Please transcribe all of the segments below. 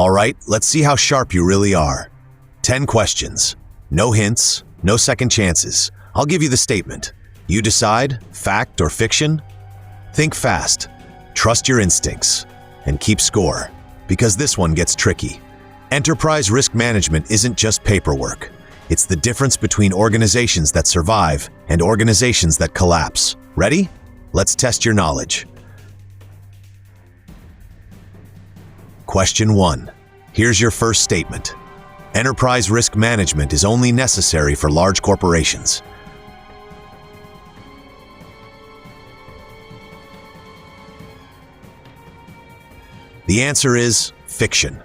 All right, let's see how sharp you really are. 10 questions. No hints, no second chances. I'll give you the statement. You decide, fact or fiction? Think fast, trust your instincts, and keep score, because this one gets tricky. Enterprise risk management isn't just paperwork. It's the difference between organizations that survive and organizations that collapse. Ready? Let's test your knowledge. Question 1. Here's your first statement. Enterprise risk management is only necessary for large corporations. The answer is fiction.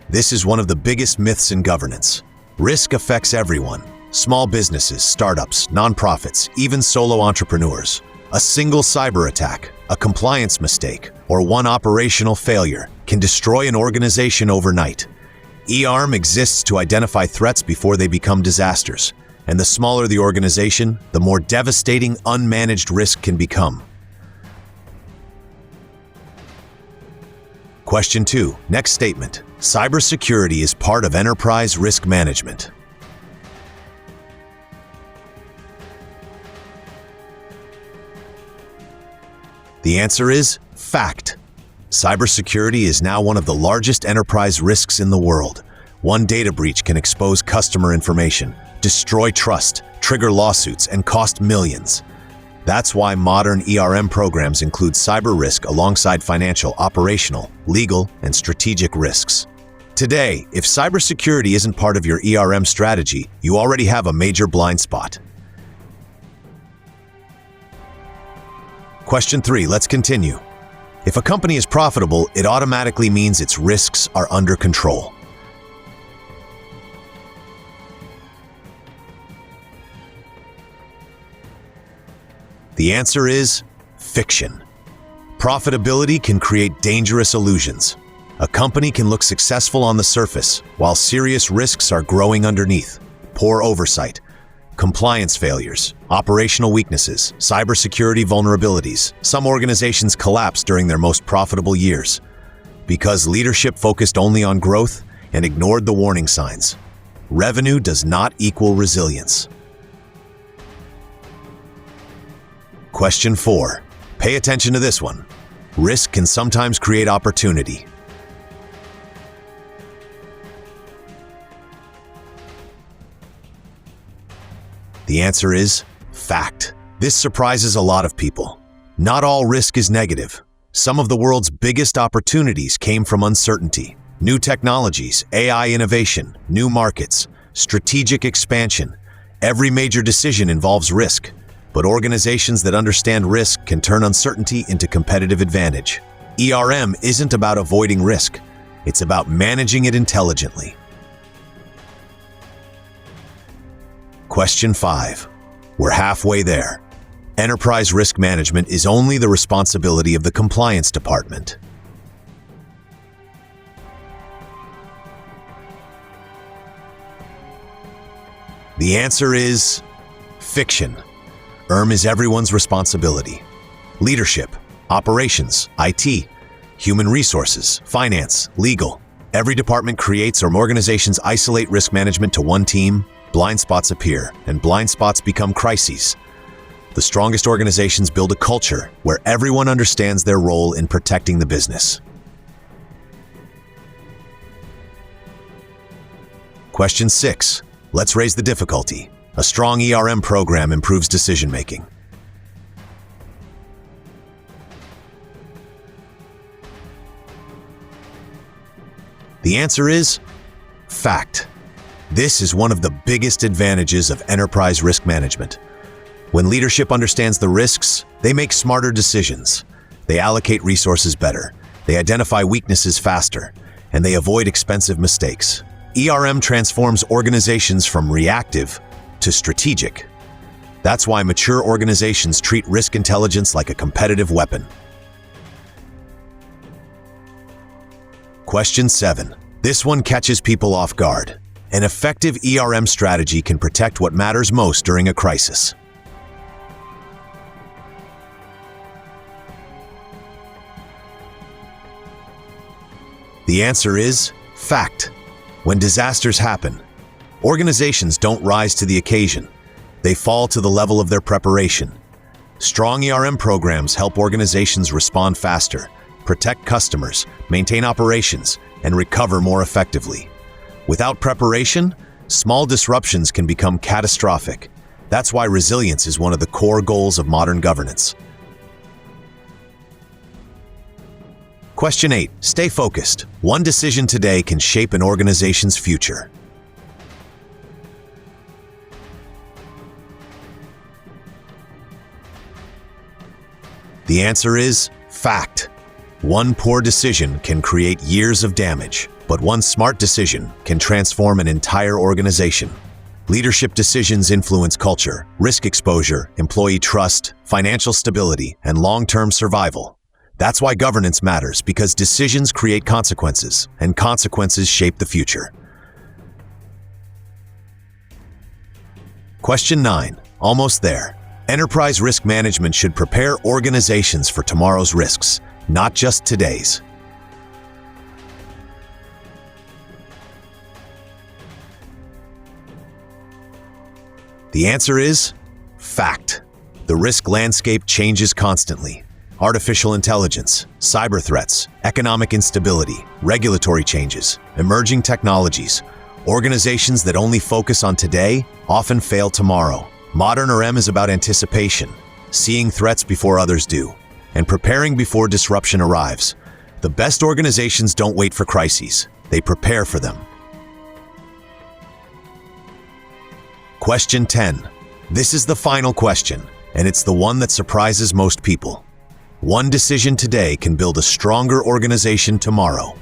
This is one of the biggest myths in governance. Risk affects everyone. Small businesses, startups, nonprofits, even solo entrepreneurs. A single cyber attack, a compliance mistake, or one operational failure can destroy an organization overnight. ERM exists to identify threats before they become disasters, and the smaller the organization, the more devastating unmanaged risk can become. Question 2. Next statement. Cybersecurity is part of enterprise risk management. The answer is fact. Cybersecurity is now one of the largest enterprise risks in the world. One data breach can expose customer information, destroy trust, trigger lawsuits, and cost millions. That's why modern ERM programs include cyber risk alongside financial, operational, legal, and strategic risks. Today, if cybersecurity isn't part of your ERM strategy, you already have a major blind spot. Question 3, let's continue. If a company is profitable, it automatically means its risks are under control. The answer is fiction. Profitability can create dangerous illusions. A company can look successful on the surface, while serious risks are growing underneath. Poor oversight, compliance failures, operational weaknesses, cybersecurity vulnerabilities. Some organizations collapse during their most profitable years because leadership focused only on growth and ignored the warning signs. Revenue does not equal resilience. Question 4. Pay attention to this one. Risk can sometimes create opportunity. The answer is fact. This surprises a lot of people. Not all risk is negative. Some of the world's biggest opportunities came from uncertainty. New technologies, AI innovation, new markets, strategic expansion. Every major decision involves risk, but organizations that understand risk can turn uncertainty into competitive advantage. ERM isn't about avoiding risk. It's about managing it intelligently. Question 5. We're halfway there. Enterprise risk management is only the responsibility of the compliance department. The answer is fiction. ERM is everyone's responsibility. Leadership, operations, IT, human resources, finance, legal. Every department creates or organizations isolate risk management to one team. Blind spots appear, and blind spots become crises. The strongest organizations build a culture where everyone understands their role in protecting the business. Question 6. Let's raise the difficulty. A strong ERM program improves decision-making. The answer is fact. This is one of the biggest advantages of enterprise risk management. When leadership understands the risks, they make smarter decisions. They allocate resources better. They identify weaknesses faster, and they avoid expensive mistakes. ERM transforms organizations from reactive to strategic. That's why mature organizations treat risk intelligence like a competitive weapon. Question 7. This one catches people off guard. An effective ERM strategy can protect what matters most during a crisis. The answer is Fact. When disasters happen, organizations don't rise to the occasion. They fall to the level of their preparation. Strong ERM programs help organizations respond faster, protect customers, maintain operations, and recover more effectively. Without preparation, small disruptions can become catastrophic. That's why resilience is one of the core goals of modern governance. Question 8. Stay focused. One decision today can shape an organization's future. The answer is fact. One poor decision can create years of damage, but one smart decision can transform an entire organization. Leadership decisions influence culture, risk exposure, employee trust, financial stability, and long-term survival. That's why governance matters, because decisions create consequences, and consequences shape the future. Question 9. Almost there. Enterprise risk management should prepare organizations for tomorrow's risks, not just today's. The answer is fact. The risk landscape changes constantly. Artificial intelligence, cyber threats, economic instability, regulatory changes, emerging technologies. Organizations that only focus on today often fail tomorrow. Modern ERM is about anticipation, seeing threats before others do, and preparing before disruption arrives. The best organizations don't wait for crises, they prepare for them. Question 10. This is the final question, and it's the one that surprises most people. One decision today can build a stronger organization tomorrow.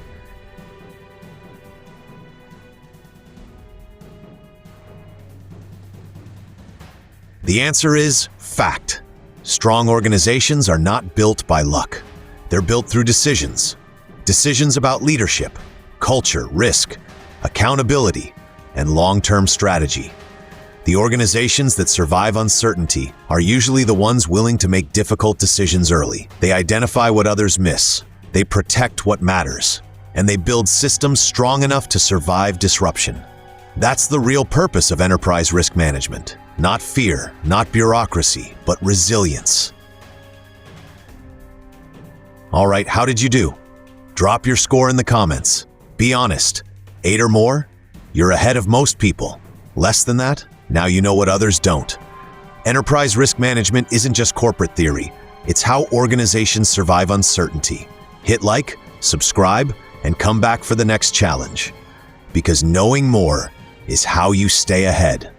The answer is fact. Strong organizations are not built by luck. They're built through decisions. Decisions about leadership, culture, risk, accountability, and long-term strategy. The organizations that survive uncertainty are usually the ones willing to make difficult decisions early. They identify what others miss, they protect what matters, and they build systems strong enough to survive disruption. That's the real purpose of enterprise risk management. Not fear, not bureaucracy, but resilience. All right, how did you do? Drop your score in the comments. Be honest. 8 or more? You're ahead of most people. Less than that? Now you know what others don't. Enterprise risk management isn't just corporate theory. It's how organizations survive uncertainty. Hit like, subscribe, and come back for the next challenge. Because knowing more is how you stay ahead.